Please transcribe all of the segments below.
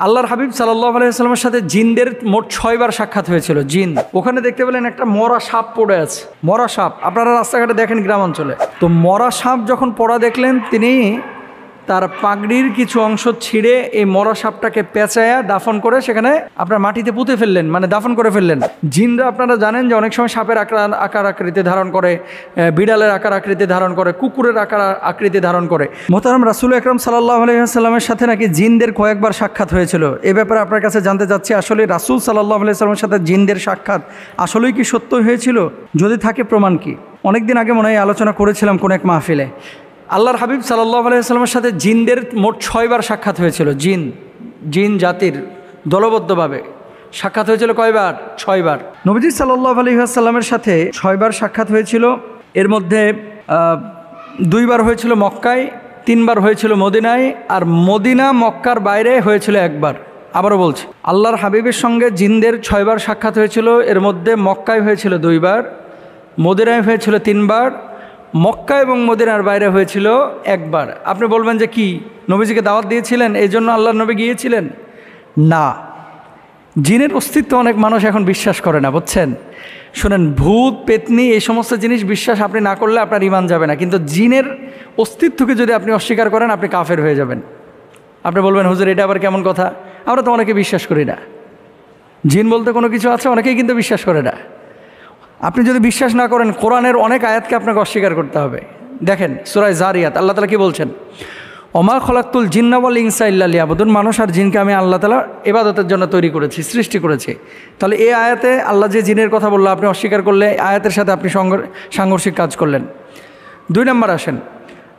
আল্লাহর হাবিব সাল্লাল্লাহু আলাইহি ওয়াসাল্লামের সাথে জিনদের মোট 6 বার সাক্ষাৎ হয়েছিল। জিন ওখানে দেখতে পেলেন একটা মরা সাপ পড়ে আছে, মরা সাপ। আপনারা রাস্তাঘাটে দেখেন গ্রামাঞ্চলে, তো মরা সাপ যখন পড়া দেখলেন, তিনি তার পাগড়ির কিছু অংশ ছিঁড়ে এই মরা সাপটাকে পেঁচায়া দাফন করে সেখানে আপনার মাটিতে পুঁতে ফেললেন, মানে দাফন করে ফেললেন। জিনরা আপনারা জানেন যে অনেক সময় সাপের আকার আকৃতি ধারণ করে, বিড়ালের আকার আকৃতি ধারণ করে, কুকুরের আকার আকৃতি ধারণ করে। মোহতারাম রাসূল আকরাম সাল্লাল্লাহু আলাইহি ওয়াসাল্লামের সাথে নাকি জিনদের কয়েকবার সাক্ষাৎ হয়েছিল। এ ব্যাপারে আপনার কাছে জানতে চাচ্ছি, আসলে রাসূল সাল্লাল্লাহু আলাইহি ওয়াসাল্লামের সাথে জিনদের সাক্ষাৎ আসলেই কি সত্য হয়েছিল? যদি থাকে প্রমাণ কি? অনেকদিন আগে মনে হয় আলোচনা করেছিলাম কোন এক মাহফিলে। আল্লাহর হাবিব সাল্লাল্লাহু আলাইহি ওয়াসাল্লামের সাথে জিনদের মোট 6 বার সাক্ষাৎ হয়েছিল। জিন জাতির দলবদ্ধভাবে সাক্ষাৎ হয়েছিল কয়বার? 6 বার। নবীজি সাল্লাল্লাহু আলাইহি ওয়াসাল্লামের সাথে 6 বার সাক্ষাৎ হয়েছিল। এর মধ্যে 2 বার হয়েছিল মক্কায়, 3 বার হয়েছিল মদিনায়, আর মদিনা মক্কার বাইরে হয়েছিল 1 বার। আবারও বলছি, আল্লাহর হাবিবের সঙ্গে জিনদের 6 বার সাক্ষাৎ হয়েছিল। এর মধ্যে মক্কায় হয়েছিল 2 বার, মদিনায় হয়েছিল 3 বার, মক্কা এবং মদিনার বাইরে হয়েছিল 1 বার। আপনি বলবেন যে কি, নবীজিকে দাওয়াত দিয়েছিলেন এই জন্য আল্লাহর নবী গিয়েছিলেন? না, জিনের অস্তিত্ব অনেক মানুষ এখন বিশ্বাস করে না, বুঝছেন? শোনেন, ভূত পেতনি এই সমস্ত জিনিস বিশ্বাস আপনি না করলে আপনার ঈমান যাবে না, কিন্তু জিনের অস্তিত্বকে যদি আপনি অস্বীকার করেন আপনি কাফের হয়ে যাবেন। আপনি বলবেন হুজুর এটা আবার কেমন কথা? আমরা তো অনেকে বিশ্বাস করি না, জিন বলতে কোনো কিছু আছে, অনেকেই কিন্তু বিশ্বাস করে না। আপনি যদি বিশ্বাস না করেন, কোরআনের অনেক আয়াতকে আপনাকে অস্বীকার করতে হবে। দেখেন সূরা যারিয়াত আল্লাহ তাআলা কি বলছেন? ওমা খলাকতুল জিন্না ওয়াল ইনসা ইল্লা লিয়াবুদুন, মানুষ আর জিনকে আমি আল্লাহ তাআলা ইবাদতের জন্য তৈরি করেছি, সৃষ্টি করেছি। তাহলে এই আয়াতে আল্লাহ যে জিনের কথা বললো, আপনি অস্বীকার করলে আয়াতের সাথে আপনি সাংঘর্ষিক কাজ করলেন। 2 নম্বর আসেন,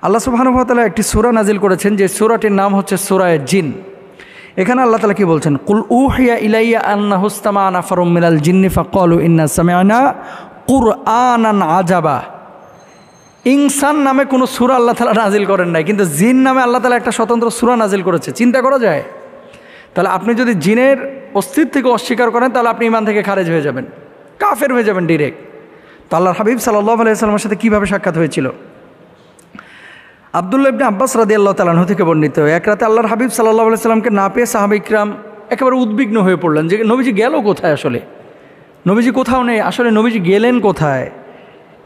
আল্লাহ সুবহানাহু ওয়া তাআলা একটি সূরা নাজিল করেছেন, যে সূরাটির নাম হচ্ছে সূরা জিন। এখানে আল্লাহ তাআলা কি বলছেন? কুল উহিয়া ইলাইয়া আন্নাহু ইসতামাআ নাফারুম মিনাল জিন্নি ফাকালু ইন্না সামি'না কুরআনান আজাবা। ইনসান নামে কোনো সূরা আল্লাহ তাআলা নাজিল করেন নাই, কিন্তু জিন নামে আল্লাহ তাআলা একটা স্বতন্ত্র সূরা নাজিল করেছে। চিন্তা করা যায়? তাহলে আপনি যদি জিনের অস্তিত্বকে অস্বীকার করেন, তাহলে আপনি ঈমান থেকে খারেজ হয়ে যাবেন, কাফের হয়ে যাবেন ডিরেক্ট। তো আল্লাহর হাবিব সাল্লাল্লাহু আলাইহি ওয়াসাল্লামের সাথে কীভাবে সাক্ষাৎ হয়েছিল? আব্দুল্লাহ ইবনে আব্বাস রাদিয়াল্লাহু তাআলা আনহু থেকে বর্ণিত, এক রাতে আল্লাহর হাবিব সাল্লাল্লাহু আলাইহি ওয়াসাল্লামকে না পেয়ে সাহাবা ইকরাম একেবারে উদ্বিগ্ন হয়ে পড়লেন যে নবীজি গেল কোথায়? আসলে নবীজি কোথাও নেই, আসলে নবীজি গেলেন কোথায়?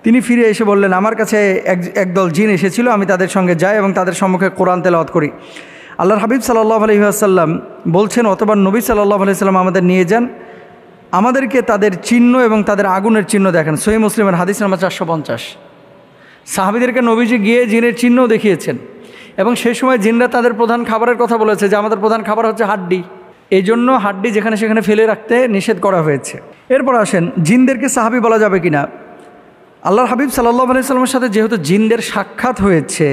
তিনি ফিরে এসে বললেন, আমার কাছে একদল জিন এসেছিল, আমি তাদের সঙ্গে যাই এবং তাদের সম্মুখে কোরআন তেলাওয়াত করি। আল্লাহর হাবিব সাল্লাল্লাহু আলাইহি ওয়াসাল্লাম বলছেন, অথবা নবী সাল্লাল্লাহু আলাইহি ওয়াসাল্লাম আমাদের নিয়ে যান, আমাদেরকে তাদের চিহ্ন এবং তাদের আগুনের চিহ্ন দেখান। সহিহ মুসলিমের হাদিস নাম্বার 450। সাহাবীদেরকে নবীজি গিয়ে জিনের চিহ্ন দেখিয়েছেন, এবং সেই সময় জিনরা তাদের প্রধান খাবারের কথা বলেছে যে আমাদের প্রধান খাবার হচ্ছে হাড্ডি, এই জন্য হাড্ডি যেখানে সেখানে ফেলে রাখতে নিষেধ করা হয়েছে। এরপর আসেন, জিনদেরকে সাহাবী বলা যাবে কিনা? আল্লাহর হাবিব সাল্লাল্লাহু আলাইহি ওয়াসাল্লামের সাথে যেহেতু জিনদের সাক্ষাৎ হয়েছে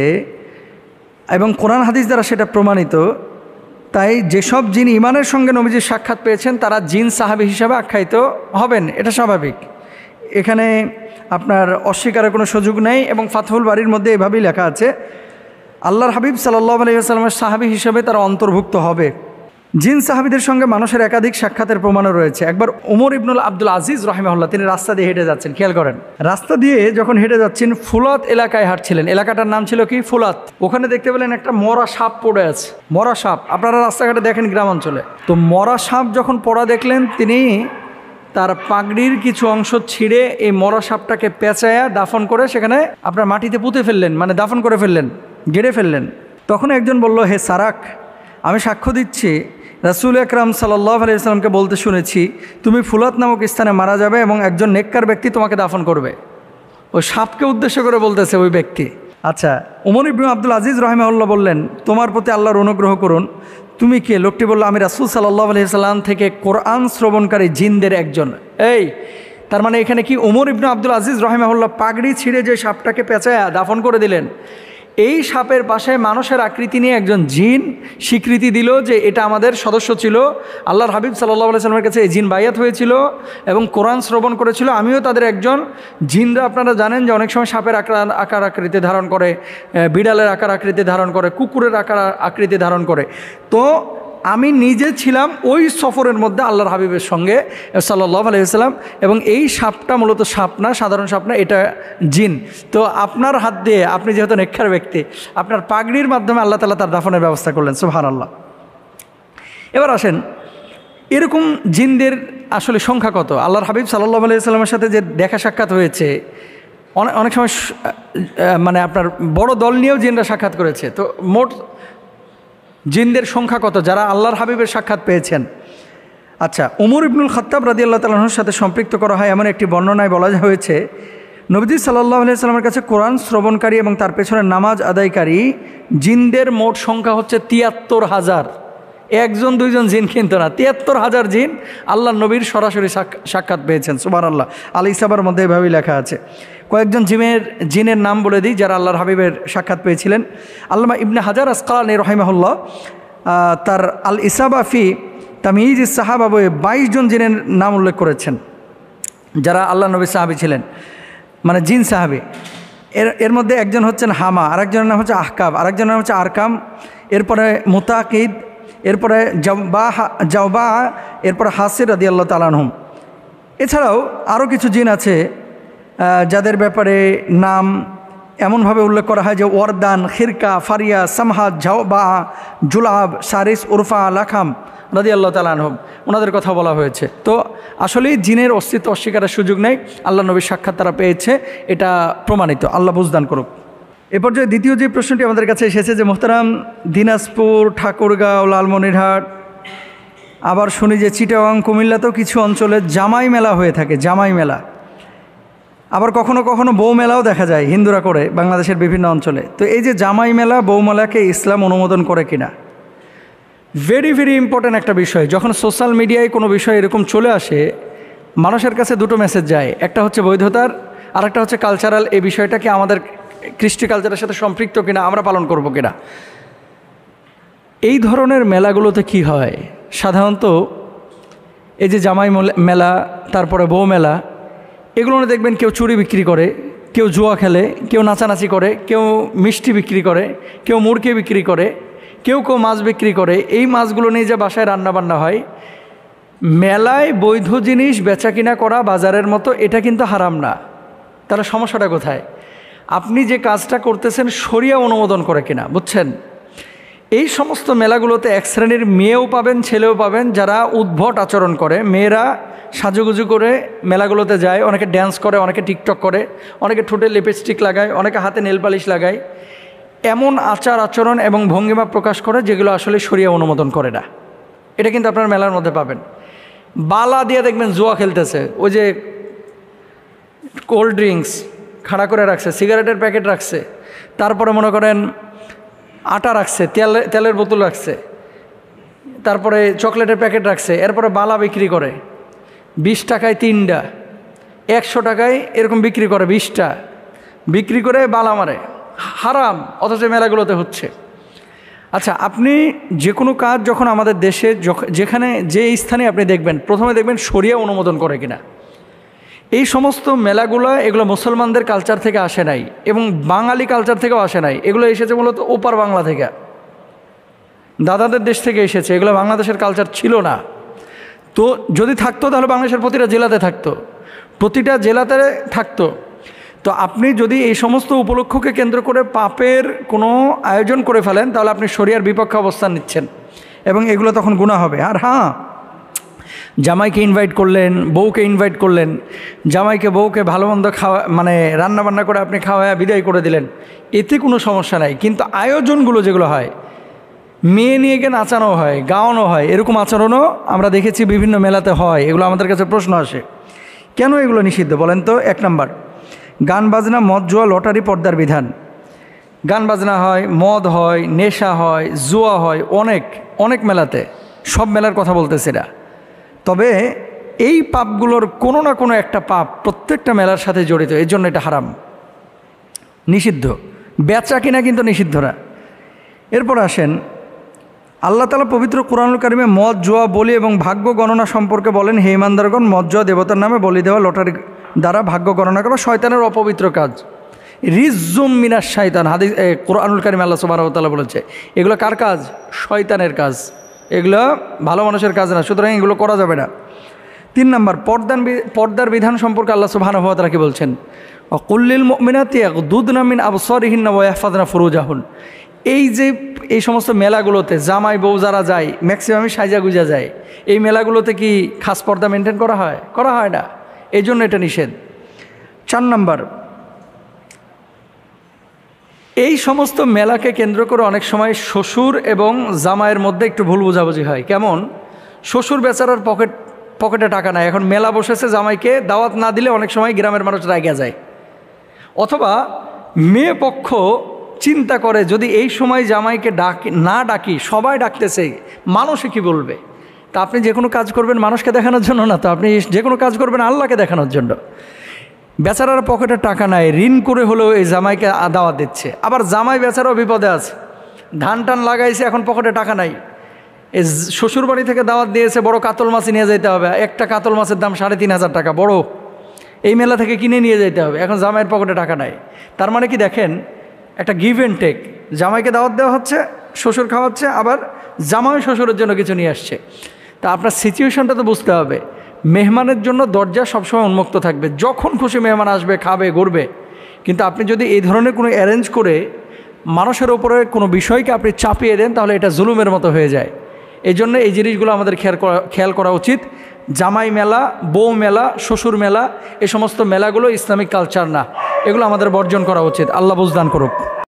এবং কোরআন হাদিস দ্বারা সেটা প্রমাণিত, তাই যেসব জিন ইমানের সঙ্গে নবীজির সাক্ষাৎ পেয়েছেন তারা জিন সাহাবী হিসাবে আখ্যায়িত হবেন, এটা স্বাভাবিক। এখানে আপনার অস্বীকারের কোনো সুযোগ নেই, এবং ফাতহুল বারীর মধ্যে এভাবেই লেখা আছে, আল্লাহর হাবিব সাল্লাল্লাহু আলাইহি ওয়াসাল্লামের সাহাবী হিসেবে তারা অন্তর্ভুক্ত হবে। জিন সাহাবীদের সঙ্গে মানুষের একাধিক সাক্ষাতের প্রমাণও রয়েছে। একবার ওমর ইবনুল আব্দুল আজিজ রাহিমাহুল্লাহ তিনি রাস্তা দিয়ে হেঁটে যাচ্ছেন, খেয়াল করেন, রাস্তা দিয়ে যখন হেঁটে যাচ্ছেন ফুলাত এলাকায় হাঁটছিলেন। এলাকাটার নাম ছিল কি? ফুলাত। ওখানে দেখতে পেলেন একটা মরা সাপ পড়ে আছে, মরা সাপ। আপনারা রাস্তাঘাটে দেখেন গ্রামাঞ্চলে, তো মরা সাপ যখন পড়া দেখলেন, তিনি তার পাগড়ির কিছু অংশ ছিঁড়ে এই মরা সাপটাকে পেঁচায়া দাফন করে সেখানে আপনার মাটিতে পুঁতে ফেললেন, মানে দাফন করে ফেললেন, গেড়ে ফেললেন। তখন একজন বলল, হে সারাক, আমি সাক্ষ্য দিচ্ছি রাসূল আকরাম সাল্লাল্লাহু আলাইহি ওয়াসাল্লামকে বলতে শুনেছি তুমি ফুলাত নামক স্থানে মারা যাবে এবং একজন নেককার ব্যক্তি তোমাকে দাফন করবে। ওই সাপকে উদ্দেশ্য করে বলতেছে ওই ব্যক্তি। আচ্ছা, ওমর ইবনে আব্দুল আজিজ রাহিমাহুল্লাহ বললেন, তোমার প্রতি আল্লাহর অনুগ্রহ করুন, তুমি কে? লোকটি বলল, আমি রাসূল সাল্লাল্লাহু আলাইহি ওয়াসাল্লাম থেকে কোরআন শ্রবণকারী জিনদের একজন। এই তার মানে এখানে কি ওমর ইবনে আব্দুল আজিজ রাহিমাহুল্লাহ পাগড়ি ছিঁড়ে যে সাপটাকে পেঁচায়া দাফন করে দিলেন, এই সাপের পাশে মানুষের আকৃতি নিয়ে একজন জিন স্বীকৃতি দিল যে এটা আমাদের সদস্য ছিল। আল্লাহর হাবিব সাল্লাল্লাহু আলাইহি ওয়াসাল্লামের কাছে এই জিন বাইয়াত হয়েছিল এবং কোরআন শ্রবণ করেছিল, আমিও তাদের একজন। জিনরা আপনারা জানেন যে অনেক সময় সাপের আকার আকৃতি ধারণ করে, বিড়ালের আকার আকৃতি ধারণ করে, কুকুরের আকার আকৃতি ধারণ করে। তো আমি নিজে ছিলাম ওই সফরের মধ্যে আল্লাহর হাবিবের সঙ্গে সাল্লাল্লাহু আলাইহি ওয়াসাল্লাম, এবং এই সাপটা মূলত সাপ না, সাধারণ সাপ না, এটা জিন। তো আপনার হাত দিয়ে, আপনি যেহেতু নেককার ব্যক্তি, আপনার পাগড়ির মাধ্যমে আল্লাহ তাআলা তার দাফনের ব্যবস্থা করলেন। সুবহানাল্লাহ। এবার আসেন, এরকম জিনদের আসলে সংখ্যা কত? আল্লাহর হাবিব সাল্লাল্লাহু আলাইহি সাল্লামের সাথে যে দেখা সাক্ষাৎ হয়েছে, অনেক সময় মানে আপনার বড় দল নিয়েও জিনরা সাক্ষাৎ করেছে। তো মোট জিনদের সংখ্যা কত যারা আল্লাহর হাবিবের সাক্ষাৎ পেয়েছেন? আচ্ছা, উমর ইবনুল খাত্তাব রাদিয়াল্লাহু তাআলা আনহুর সাথে সম্পৃক্ত করা হয় এমন একটি বর্ণনায় বলা হয়েছে, নবীজি সাল্লাল্লাহু আলাইহি সাল্লামের কাছে কোরআন শ্রবণকারী এবং তার পেছনে নামাজ আদায়কারী জিনদের মোট সংখ্যা হচ্ছে ৭৩,০০০। একজন দুইজন জিন কিন্তু না, ৭৩,০০০ জিন আল্লাহ নবীর সরাসরি সাক্ষাৎ পেয়েছেন। সুবহানাল্লাহ। আল ইসাবার মধ্যে এভাবেই লেখা আছে। কয়েকজন জিনের নাম বলে দিই যারা আল্লাহর হাবিবের সাক্ষাৎ পেয়েছিলেন। আল্লামা ইবনে হাজার আসকালানী রাহিমাহুল্লাহ তার আল ইসাবা ফি তামিজ সাহাবা বইয়ে ২২ জন জিনের নাম উল্লেখ করেছেন যারা আল্লাহ নবী সাহাবী ছিলেন, মানে জিন সাহাবী। এর মধ্যে একজন হচ্ছেন হামা, আরেকজনের নাম হচ্ছে আহকাব, আরেকজনের নাম হচ্ছে আরকাম, এরপরে মুতাকিদ, এরপরে জাওবা, এরপরে হাসির রাদিয়াল্লাহু তাআলা আনহুম। এছাড়াও আরও কিছু জিন আছে যাদের ব্যাপারে নাম এমনভাবে উল্লেখ করা হয় যে ওয়ারদান, খিরকা, ফারিয়া, সামহাদ, জাওবা, জুলাব, সারিস, উরফা, লাখাম রাদিয়াল্লাহু তাআলা আনহুম, ওনাদের কথা বলা হয়েছে। তো আসলেই জিনের অস্তিত্ব অস্বীকারের সুযোগ নেই, আল্লাহ নবীর সাক্ষাৎ তারা পেয়েছে, এটা প্রমাণিত। আল্লাহ বুঝদান করুক। এ পর্যায়ে দ্বিতীয় যে প্রশ্নটি আমাদের কাছে এসেছে যে মোহতারাম, দিনাজপুর, ঠাকুরগাঁও, লালমনিরহাট, আবার শুনি যে চিটাগাং, কুমিল্লাতেও কিছু অঞ্চলে জামাই মেলা হয়ে থাকে, জামাই মেলা। আবার কখনো কখনো বউ মেলাও দেখা যায় হিন্দুরা করে বাংলাদেশের বিভিন্ন অঞ্চলে। তো এই যে জামাই মেলা, বউ মেলাকে ইসলাম অনুমোদন করে কিনা? ভেরি ভেরি ইম্পর্ট্যান্ট একটা বিষয়। যখন সোশ্যাল মিডিয়ায় কোনো বিষয় এরকম চলে আসে, মানুষের কাছে দুটো মেসেজ যায়, একটা হচ্ছে বৈধতার, আর একটা হচ্ছে কালচারাল। এই বিষয়টাকে আমাদের কৃষ্টি কালচারের সাথে সম্পৃক্ত কিনা, আমরা পালন করব কিনা। এই ধরনের মেলাগুলোতে কি হয় সাধারণত, এই যে জামাই মেলা, তারপরে বউ মেলা, এগুলো দেখবেন কেউ চুরি বিক্রি করে, কেউ জুয়া খেলে, কেউ নাচানাচি করে, কেউ মিষ্টি বিক্রি করে, কেউ মুরগি বিক্রি করে, কেউ কেউ মাছ বিক্রি করে। এই মাছগুলো নিয়ে যে বাসায় রান্নাবান্না হয়, মেলায় বৈধ জিনিস বেচা কিনা করা বাজারের মতো, এটা কিন্তু হারাম না। তাহলে সমস্যাটা কোথায়? আপনি যে কাজটা করতেছেন শরিয়া অনুমোদন করে কিনা, বুঝছেন? এই সমস্ত মেলাগুলোতে এক শ্রেণীর মেয়েও পাবেন, ছেলেও পাবেন যারা উদ্ভট আচরণ করে। মেয়েরা সাজুগুজু করে মেলাগুলোতে যায়, অনেকে ড্যান্স করে, অনেকে টিকটক করে, অনেকে ঠোঁটে লিপস্টিক লাগায়, অনেকে হাতে নেল পালিশ লাগায়। এমন আচার আচরণ এবং ভঙ্গিমা প্রকাশ করে যেগুলো আসলে শরিয়া অনুমোদন করে না। এটা কিন্তু আপনার মেলার মধ্যে পাবেন। বালা দিয়ে দেখবেন জুয়া খেলতেছে, ওই যে কোল্ড ড্রিঙ্কস খাড়া করে রাখছে, সিগারেটের প্যাকেট রাখছে, তারপরে মনে করেন আটা রাখছে, তেলের বোতল রাখছে, তারপরে চকলেটের প্যাকেট রাখছে, এরপরে বালা বিক্রি করে 20 টাকায় 3টা, 100 টাকায় এরকম বিক্রি করে 20টা, বিক্রি করে বালা মারে। হারাম, অথচ মেলাগুলোতে হচ্ছে। আচ্ছা, আপনি যে কোনো কাজ যখন আমাদের দেশে যেখানে যে স্থানে আপনি দেখবেন, প্রথমে দেখবেন শরিয়া অনুমোদন করে কিনা। এই সমস্ত মেলাগুলো এগুলো মুসলমানদের কালচার থেকে আসে নাই এবং বাঙালি কালচার থেকেও আসে নাই। এগুলো এসেছে মূলত ওপার বাংলা থেকে, দাদাদের দেশ থেকে এসেছে। এগুলো বাংলাদেশের কালচার ছিল না। তো যদি থাকতো তাহলে বাংলাদেশের প্রতিটা জেলাতে থাকতো, প্রতিটা জেলাতে থাকতো। তো আপনি যদি এই সমস্ত উপলক্ষকে কেন্দ্র করে পাপের কোনো আয়োজন করে ফেলেন, তাহলে আপনি শরিয়ার বিপক্ষে অবস্থান নিচ্ছেন এবং এগুলো তখন গুনাহ হবে। আর হ্যাঁ, জামাইকে ইনভাইট করলেন, বউকে ইনভাইট করলেন, জামাইকে বউকে ভালো মন্দ খাওয়া, মানে রান্নাবান্না করে আপনি খাওয়ায় বিদায় করে দিলেন, এতে কোনো সমস্যা নাই। কিন্তু আয়োজনগুলো যেগুলো হয়, মেয়ে নিয়ে গিয়ে নাচানো হয়, গাওয়ানো হয়, এরকম আচরণও আমরা দেখেছি বিভিন্ন মেলাতে হয়। এগুলো আমাদের কাছে প্রশ্ন আসে, কেন এগুলো নিষিদ্ধ বলেন তো? 1 নাম্বার, গান বাজনা, মদ, জুয়া, লটারি, পর্দার বিধান। গান বাজনা হয়, মদ হয়, নেশা হয়, জুয়া হয় অনেক অনেক মেলাতে, সব মেলার কথা বলতেছি না। তবে এই পাপগুলোর কোনো না কোনো একটা পাপ প্রত্যেকটা মেলার সাথে জড়িত, এর জন্য এটা হারাম, নিষিদ্ধ। বেচা কিনা কিন্তু নিষিদ্ধ না। এরপর আসেন, আল্লাহ তাআলা পবিত্র কুরআনুল কারিমে মদ, জুয়া, বলি এবং ভাগ্য গণনা সম্পর্কে বলেন, হে ইমানদারগণ, মদ, জুয়া, দেবতার নামে বলি দেওয়া, লটারি দ্বারা ভাগ্য গণনা করা শয়তানের অপবিত্র কাজ। রিজ্জুম মিনাশ শাইতান, হাদিস কুরআনুল কারিমে আল্লাহ সুবহানাহু ওয়া তাআলা বলেছে। এগুলো কার কাজ? শয়তানের কাজ। এগুলো ভালো মানুষের কাজ না, সুতরাং এগুলো করা যাবে না। 3 নাম্বার, পর্দার বিধান সম্পর্কে আল্লাহ সুবহানাহু ওয়া তাআলা কি বলছেন? কুল্লিল মুমিনাতি ইয়াগদুদনা মিন আবসারিহিন্না ওয়া ইয়াহফাযনা ফুরুজাহুন। এই যে এই সমস্ত মেলাগুলোতে জামাই বউ যারা যায় ম্যাক্সিমামই সাইজা গুজা যায়, এই মেলাগুলোতে কি খাস পর্দা মেনটেন করা হয়? করা হয় না, এই জন্য এটা নিষেধ। 4 নাম্বার, এই সমস্ত মেলাকে কেন্দ্র করে অনেক সময় শ্বশুর এবং জামাইয়ের মধ্যে একটু ভুল বোঝাবুঝি হয়। কেমন? শ্বশুর বেচারার পকেটে টাকা নাই, এখন মেলা বসেছে, জামাইকে দাওয়াত না দিলে অনেক সময় গ্রামের মানুষ রাগিয়া যায়। অথবা মেয়ে পক্ষ চিন্তা করে যদি এই সময় জামাইকে না ডাকি, সবাই ডাকতেছে, মানুষে কি বলবে? তা আপনি যে কোনো কাজ করবেন মানুষকে দেখানোর জন্য না, তো আপনি যে কোনো কাজ করবেন আল্লাহকে দেখানোর জন্য। বেচারার পকেটে টাকা নাই, ঋণ করে হলেও এই জামাইকে দাওয়াত দিচ্ছে। আবার জামাই বেচারাও বিপদে আছে, ধান টান লাগাইছে, এখন পকেটে টাকা নাই। এই শ্বশুর বাড়ি থেকে দাওয়াত দিয়েছে, বড় কাতল মাছ নিয়ে যেতে হবে, একটা কাতল মাছের দাম 3,500 টাকা, বড়, এই মেলা থেকে কিনে নিয়ে যেতে হবে। এখন জামাইয়ের পকেটে টাকা নাই। তার মানে কি দেখেন, একটা গিভ অ্যান্ড টেক। জামাইকে দাওয়াত দেওয়া হচ্ছে, শ্বশুর খাওয়াচ্ছে, আবার জামাই শ্বশুরের জন্য কিছু নিয়ে আসছে। তা আপনার সিচুয়েশনটা তো বুঝতে হবে। মেহমানের জন্য দরজা সবসময় উন্মুক্ত থাকবে, যখন খুশি মেহমান আসবে, খাবে, ঘুরবে। কিন্তু আপনি যদি এই ধরনের কোনো অ্যারেঞ্জ করে মানুষের ওপরে কোনো বিষয়কে আপনি চাপিয়ে দেন, তাহলে এটা জুলুমের মতো হয়ে যায়। এই জন্য এই জিনিসগুলো আমাদের খেয়াল করা উচিত। জামাই মেলা, বউ মেলা, শ্বশুর মেলা, এই সমস্ত মেলাগুলো ইসলামিক কালচার না, এগুলো আমাদের বর্জন করা উচিত। আল্লাহ বুঝদান করুক।